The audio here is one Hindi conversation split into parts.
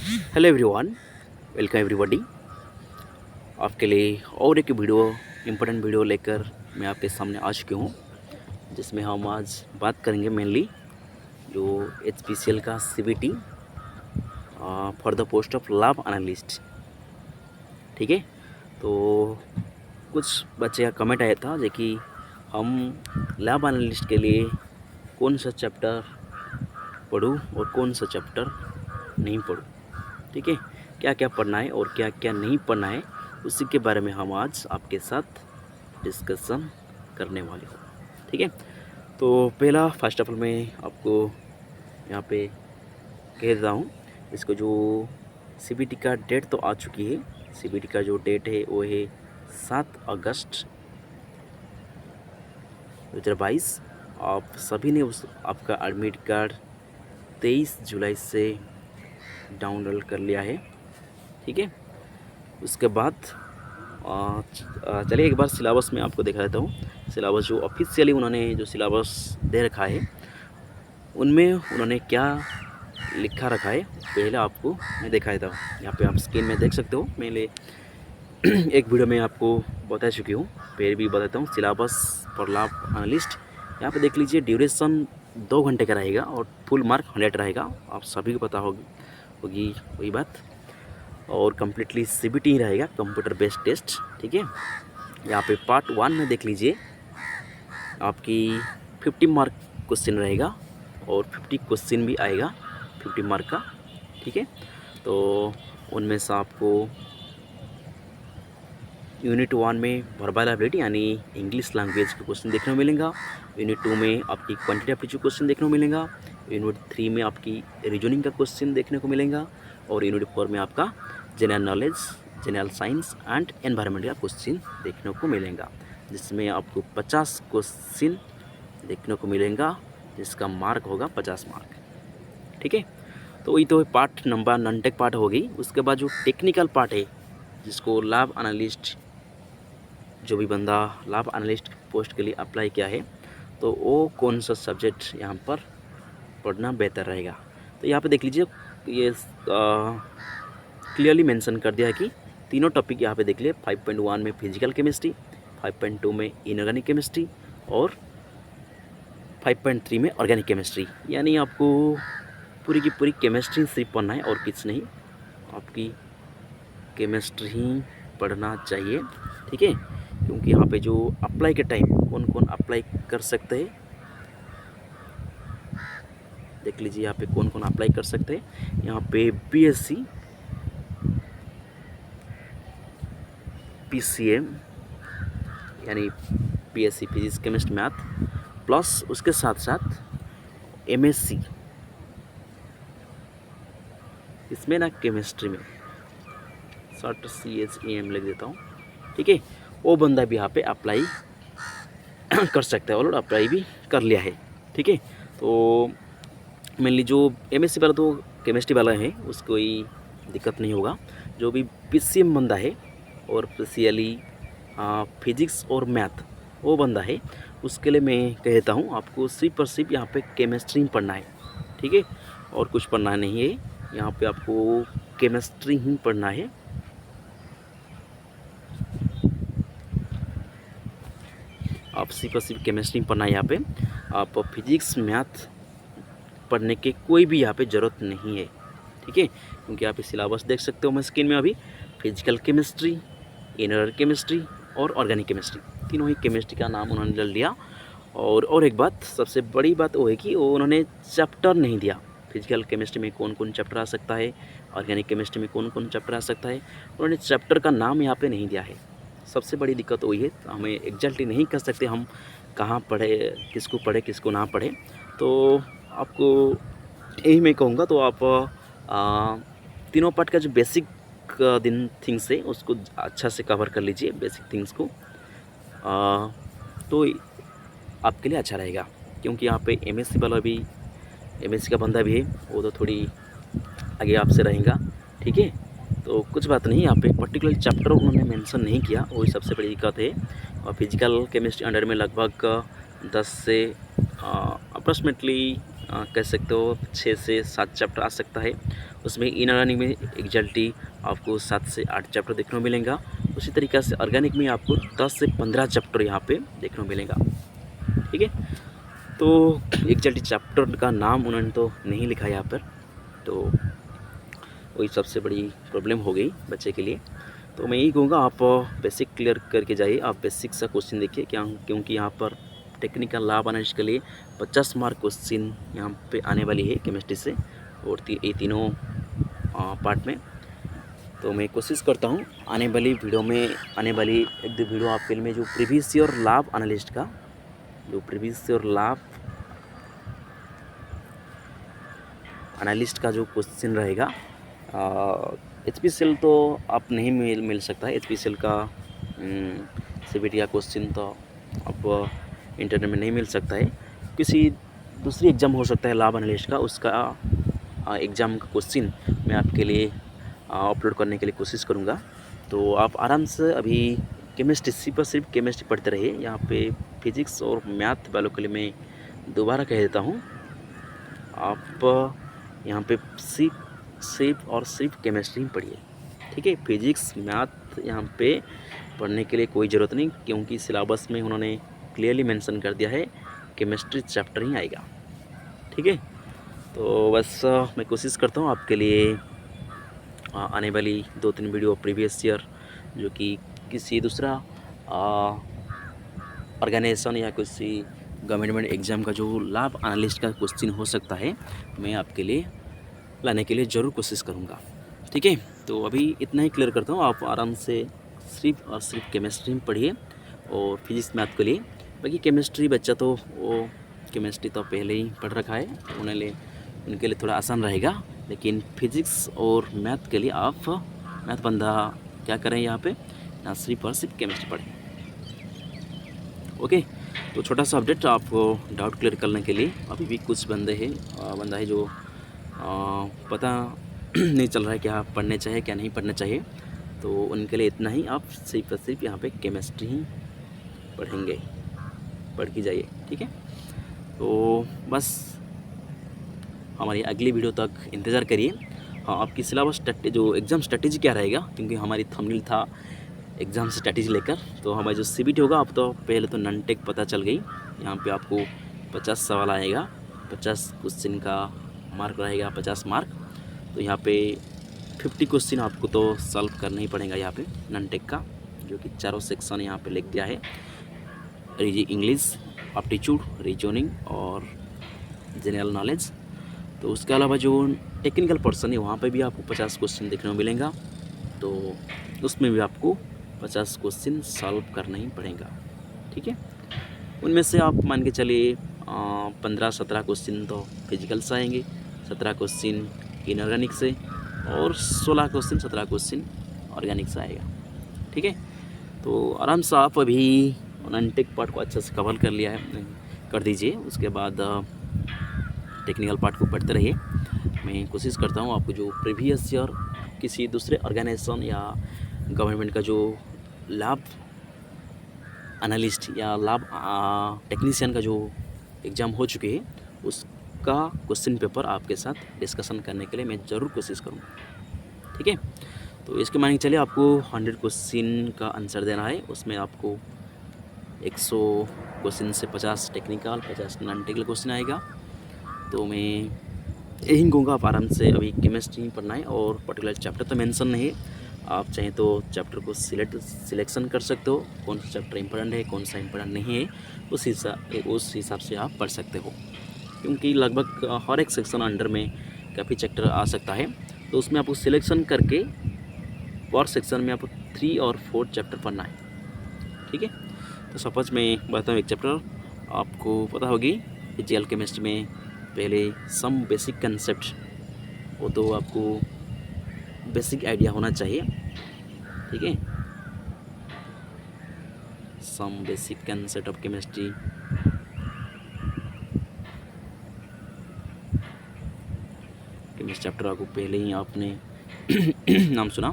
Hello everyone, welcome everybody. आपके लिए और एक वीडियो इम्पोर्टेंट वीडियो लेकर मैं आपके सामने आ चुकी हूँ, जिसमें हम आज बात करेंगे मेनली जो एचपीसीएल का CBT for the post of lab analyst. ठीक है, तो कुछ बच्चे का कमेंट आया था जो कि हम लैब एनालिस्ट के लिए कौन सा चैप्टर पढ़ूँ और कौन सा चैप्टर नहीं पढ़ूँ। ठीक है, क्या क्या पढ़ना है और क्या क्या नहीं पढ़ना है, उसी के बारे में हम आज आपके साथ डिस्कशन करने वाले हैं। ठीक है, तो पहला फर्स्ट ऑफ ऑल मैं आपको यहाँ पे कह देता हूँ, इसको जो सीबीटी का डेट तो आ चुकी है। सीबीटी का जो डेट है वो है 7 अगस्त 2022। आप सभी ने उस आपका एडमिट कार्ड 23 जुलाई से डाउनलोड कर लिया है। ठीक है, उसके बाद चलिए एक बार सिलेबस में आपको दिखा देता हूँ। सिलेबस जो ऑफिशियली उन्होंने जो सिलेबस दे रखा है उनमें उन्होंने क्या लिखा रखा है पहले आपको मैं दिखा देता हूँ। यहाँ पे आप स्क्रीन में देख सकते हो। मैंने एक वीडियो में आपको बता चुकी हूँ, फिर भी बताता हूँ। सिलेबस फॉर लैब एनालिस्ट यहाँ पे देख लीजिए। ड्यूरेशन 2 घंटे का रहेगा और फुल मार्क 100 रहेगा। आप सभी को पता होगी वही बात। और कम्प्लीटली सीबीटी ही रहेगा, कंप्यूटर बेस्ड टेस्ट। ठीक है, यहाँ पे पार्ट 1 में देख लीजिए आपकी 50 मार्क क्वेश्चन रहेगा और 50 क्वेश्चन भी आएगा 50 मार्क का। ठीक है, तो उनमें से आपको यूनिट 1 में वर्बल एबिलिटी यानी इंग्लिश लैंग्वेज के क्वेश्चन देखने को मिलेगा। यूनिट 2 में आपकी क्वांटिटी एप्टीट्यूड क्वेश्चन देखने को मिलेगा। यूनिट 3 में आपकी रीजनिंग का क्वेश्चन देखने को मिलेगा। और यूनिट 4 में आपका general knowledge, general science and environment का क्वेश्चन देखने को मिलेगा, जिसमें आपको 50 क्वेश्चन देखने को मिलेगा, जिसका मार्क होगा 50 मार्क। ठीक है, तो वही तो part number non tech part हो गई। उसके बाद जो टेक्निकल पार्ट है, जिसको लैब एनालिस्ट, जो भी बंदा लैब एनालिस्ट पोस्ट के लिए अप्लाई किया है, तो वो कौन सा सब्जेक्ट यहाँ पर पढ़ना बेहतर रहेगा। तो यहाँ पे देख लीजिए, ये क्लियरली मेंशन कर दिया है कि तीनों टॉपिक यहाँ पे देख लिए। 5.1 में फिजिकल केमिस्ट्री, 5.2 में इनऑर्गेनिक केमिस्ट्री और 5.3 में ऑर्गेनिक केमिस्ट्री। यानी आपको पूरी की पूरी केमिस्ट्री सिर्फ पढ़ना है और कुछ नहीं, आपकी केमिस्ट्री ही पढ़ना चाहिए। ठीक है, क्योंकि यहाँ पे जो अप्लाई के टाइम कौन कौन अप्लाई कर सकते हैं, देख लीजिए यहाँ पे कौन कौन अप्लाई कर सकते हैं। यहाँ पे बीएससी, पीसीएम यानी BSc physics chemistry math, plus उसके साथ साथ एमएससी इसमें ना केमिस्ट्री में, शॉर्ट CHEM लिख देता हूँ। ठीक है, वो बंदा भी यहाँ पे अप्लाई कर सकता है और अप्लाई भी कर लिया है। ठीक है, तो मेनली जो एमएससी वाला तो केमिस्ट्री वाला है, उसको कोई दिक्कत नहीं होगा। जो भी पीसीएम बंदा है और स्पेशली फिजिक्स और मैथ वो बंदा है, उसके लिए मैं कहता हूँ आपको सिर्फ और सिर्फ यहाँ पे केमिस्ट्री पढ़ना है। ठीक है, और कुछ पढ़ना नहीं है, यहाँ पे आपको केमिस्ट्री ही पढ़ना है। आप सिर्फ और सिर्फ केमिस्ट्री पढ़ना है। यहाँ पे आप फिजिक्स मैथ पढ़ने के कोई भी यहाँ पे ज़रूरत नहीं है। ठीक है, क्योंकि आप सिलेबस देख सकते हो मैं स्क्रीन में अभी। फिजिकल केमिस्ट्री, इनर केमिस्ट्री और ऑर्गेनिक केमिस्ट्री, तीनों ही केमिस्ट्री का नाम उन्होंने ले लिया। और एक बात, सबसे बड़ी बात वो है कि वो उन्होंने चैप्टर नहीं दिया। फिजिकल केमिस्ट्री में कौन कौन चैप्टर आ सकता है, ऑर्गेनिक केमिस्ट्री में कौन कौन चैप्टर आ सकता है, उन्होंने चैप्टर का नाम यहाँ पे नहीं दिया है। सबसे बड़ी दिक्कत वही है, हमें एग्जैक्टली नहीं कर सकते हम कहाँ पढ़े, किसको ना पढ़े। तो आपको यही मैं कहूँगा, तो आप तीनों पार्ट का जो बेसिक थिंग्स है उसको अच्छा से कवर कर लीजिए, बेसिक थिंग्स को। तो आपके लिए अच्छा रहेगा, क्योंकि यहाँ पे एमएससी वाला भी, एमएससी का बंदा भी है, वो तो थोड़ी आगे आपसे रहेगा। ठीक है, तो कुछ बात नहीं, यहाँ पे पर्टिकुलर चैप्टर उन्होंने मेंशन नहीं किया, वही सबसे बड़ी दिक्कत है। और फिजिकल केमिस्ट्री अंडर में लगभग 10 से अप्रॉक्सीमेटली कह सकते हो 6 से 7 चैप्टर आ सकता है। उसमें इनऑर्गेनिक में एग्जैक्टली आपको 7 से 8 चैप्टर देखने को मिलेगा। उसी तरीक़े से ऑर्गेनिक में आपको 10 से 15 चैप्टर यहाँ पे देखने को मिलेगा। ठीक है, तो एग्जैक्टली चैप्टर का नाम उन्होंने तो नहीं लिखा यहाँ पर, तो वही सबसे बड़ी प्रॉब्लम हो गई बच्चे के लिए। तो मैं यही कहूँगा आप बेसिक क्लियर करके जाइए, आप बेसिक सा क्वेश्चन देखिए क्या, क्योंकि यहाँ पर टेक्निकल लैब एनालिस्ट के लिए 50 मार्क क्वेश्चन यहाँ पे आने वाली है केमिस्ट्री से, और ये तीनों पार्ट में। तो मैं कोशिश करता हूँ आने वाली वीडियो में, आने वाली 1-2 वीडियो आपके लिए में जो प्रीवियस ईयर लैब एनालिस्ट का, जो प्रीवियस ईयर लैब एनालिस्ट का जो क्वेश्चन रहेगा, HPCL तो आप नहीं मिल सकता है। HPCL का CBT का क्वेश्चन तो अब इंटरनेट में नहीं मिल सकता है। किसी दूसरी एग्ज़ाम हो सकता है लैब एनालिस्ट का, उसका एग्ज़ाम का क्वेश्चन मैं आपके लिए अपलोड करने के लिए कोशिश करूँगा। तो आप आराम से अभी केमिस्ट्री सिर्फ केमिस्ट्री पढ़ते रहिए। यहाँ पे फिज़िक्स और मैथ वालों के लिए मैं दोबारा कह देता हूँ, आप यहाँ पे सिर्फ केमिस्ट्री ही पढ़िए। ठीक है, फिज़िक्स मैथ यहाँ पे पढ़ने के लिए कोई ज़रूरत नहीं, क्योंकि सिलेबस में उन्होंने क्लियरली मेंशन कर दिया है केमिस्ट्री चैप्टर ही आएगा। ठीक है, तो बस मैं कोशिश करता हूँ आपके लिए आने वाली 2-3 वीडियो प्रीवियस ईयर जो कि किसी दूसरा ऑर्गेनाइजेशन या किसी गवर्नमेंट एग्ज़ाम का जो लैब एनालिस्ट का क्वेश्चन हो सकता है, मैं आपके लिए लाने के लिए ज़रूर कोशिश करूँगा। ठीक है, तो अभी इतना ही क्लियर करता हूँ, आप आराम से सिर्फ और सिर्फ केमिस्ट्री में पढ़िए और फिज़िक्स मैथ के लिए। बाकी केमिस्ट्री बच्चा तो वो केमिस्ट्री तो पहले ही पढ़ रखा है, उनके लिए थोड़ा आसान रहेगा। लेकिन फिज़िक्स और मैथ के लिए आप मैथ बंदा क्या करें यहाँ पे, ना सिर्फ और सिर्फ केमिस्ट्री पढ़ें। ओके, तो छोटा सा अपडेट आपको डाउट क्लियर करने के लिए। अभी भी कुछ बंदा है जो पता नहीं चल रहा है क्या पढ़ने चाहिए क्या नहीं पढ़ना चाहिए, तो उनके लिए इतना ही, आप सिर्फ और सिर्फ यहाँ पे केमिस्ट्री ही पढ़ के जाइए। ठीक है, तो बस हमारी अगली वीडियो तक इंतज़ार करिए। हाँ, आपकी सिलेबस जो एग्ज़ाम स्ट्रेटेजी क्या रहेगा, क्योंकि हमारी थंबनेल था एग्ज़ाम स्ट्रेटेजी लेकर, तो हमारा जो CBT होगा, अब तो पहले तो नॉन टेक पता चल गई। यहाँ पे आपको 50 सवाल आएगा, 50 क्वेश्चन का मार्क रहेगा 50 मार्क। तो यहाँ पे 50 क्वेश्चन आपको तो सॉल्व करना ही पड़ेगा यहाँ पे नॉन टेक का, जो कि 4 सेक्शन यहाँ पे लिख दिया है, इंग्लिश, एप्टीट्यूड, रीजनिंग और जनरल नॉलेज। तो उसके अलावा जो टेक्निकल पर्सन है वहाँ पे भी आपको 50 क्वेश्चन देखने को मिलेगा, तो उसमें भी आपको 50 क्वेश्चन सॉल्व करना ही पड़ेगा। ठीक है, उनमें से आप मान के चलिए 15-17 क्वेश्चन तो फिजिकल से आएंगे, 17 क्वेश्चन इनऑर्गेनिक से, और 17 क्वेश्चन ऑर्गेनिक से आएगा। ठीक है, तो आराम से आप अभी नॉन-टेक पार्ट को अच्छे से कवर कर दीजिए। उसके बाद टेक्निकल पार्ट को पढ़ते रहिए। मैं कोशिश करता हूँ आपको जो प्रीवियस ईयर किसी दूसरे ऑर्गेनाइजेशन या गवर्नमेंट का जो लैब एनालिस्ट या लैब टेक्नीशियन का जो एग्ज़ाम हो चुके हैं, उसका क्वेश्चन पेपर आपके साथ डिस्कशन करने के लिए मैं ज़रूर कोशिश करूँगा। ठीक है, तो इसके मान के चलिए आपको 100 क्वेश्चन का आंसर देना है। उसमें आपको 100 क्वेश्चन से 50 टेक्निकल, 50 नॉन टेक्निकल क्वेश्चन आएगा। तो मैं यही कहूँगा आप आराम से अभी केमिस्ट्री पढ़ना है, और पर्टिकुलर चैप्टर तो मेंशन नहीं है, आप चाहें तो चैप्टर को सिलेक्शन कर सकते हो, कौन सा चैप्टर इंपॉर्टेंट है कौन सा इंपॉर्टेंट नहीं है, उस हिसाब से आप पढ़ सकते हो। क्योंकि लगभग हर एक सेक्शन अंडर में काफ़ी चैप्टर आ सकता है, तो उसमें आपको सिलेक्शन करके पर सेक्शन में आपको 3 और 4 चैप्टर पढ़ना है। ठीक है, तो सपोज मैं बताऊँ एक चैप्टर आपको पता होगी, फिजिकल केमिस्ट्री में पहले सम बेसिक कंसेप्ट, वो तो आपको बेसिक आइडिया होना चाहिए। ठीक है, some basic concept of chemistry, chapter आपको पहले ही आपने नाम सुना,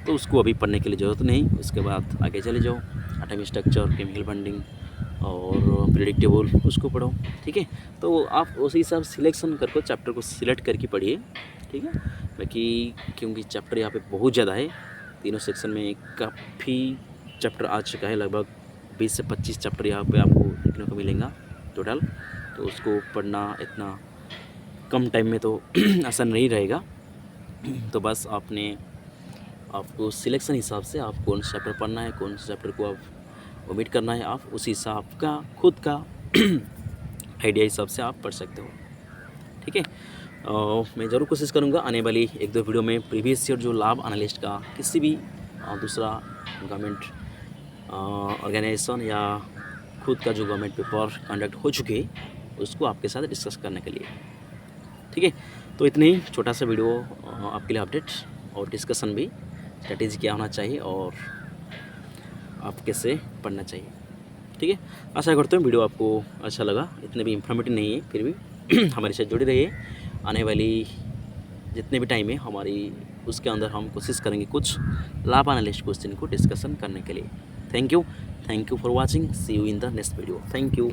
तो उसको अभी पढ़ने के लिए ज़रूरत नहीं। उसके बाद आगे चले जाओ, एटॉमिक स्ट्रक्चर, केमिकल बॉन्डिंग, और प्रिडिक्टेबल उसको पढ़ो, ठीक है। तो आप उसी हिसाब सिलेक्शन करके चैप्टर को सिलेक्ट करके पढ़िए, ठीक है। बाकी क्योंकि चैप्टर यहाँ पे बहुत ज़्यादा है, तीनों सेक्शन में काफ़ी चैप्टर आ चुका है, लगभग 20 से 25 चैप्टर यहाँ पे आपको देखने को मिलेगा टोटल। तो उसको पढ़ना इतना कम टाइम में तो आसान नहीं रहेगा। तो बस आपको सिलेक्शन हिसाब से आप कौन सा चैप्टर पढ़ना है, कौन सा चैप्टर को आप ओमिट करना है, आप उसी हिसाब का खुद का आइडिया हिसाब से आप पढ़ सकते हो, ठीक है। मैं ज़रूर कोशिश करूँगा आने वाली 1-2 वीडियो में प्रीवियस ईयर जो लैब एनालिस्ट का किसी भी दूसरा गवर्नमेंट ऑर्गेनाइजेशन या खुद का जो गवर्नमेंट पेपर कंडक्ट हो चुके उसको आपके साथ डिस्कस करने के लिए, ठीक है। तो इतने ही छोटा सा वीडियो आपके लिए अपडेट और डिस्कशन भी, स्ट्रेटेजी क्या होना चाहिए और आप कैसे पढ़ना चाहिए, ठीक है। आशा करते हैं वीडियो आपको अच्छा लगा, इतने भी इंफॉर्मेटिव नहीं है, फिर भी हमारे साथ जुड़े रहिए। आने वाली जितने भी टाइम है हमारी उसके अंदर हम कोशिश करेंगे कुछ लैब एनालिस्ट क्वेश्चन को डिस्कशन करने के लिए। Thank you for watching, see you in the next video, thank you.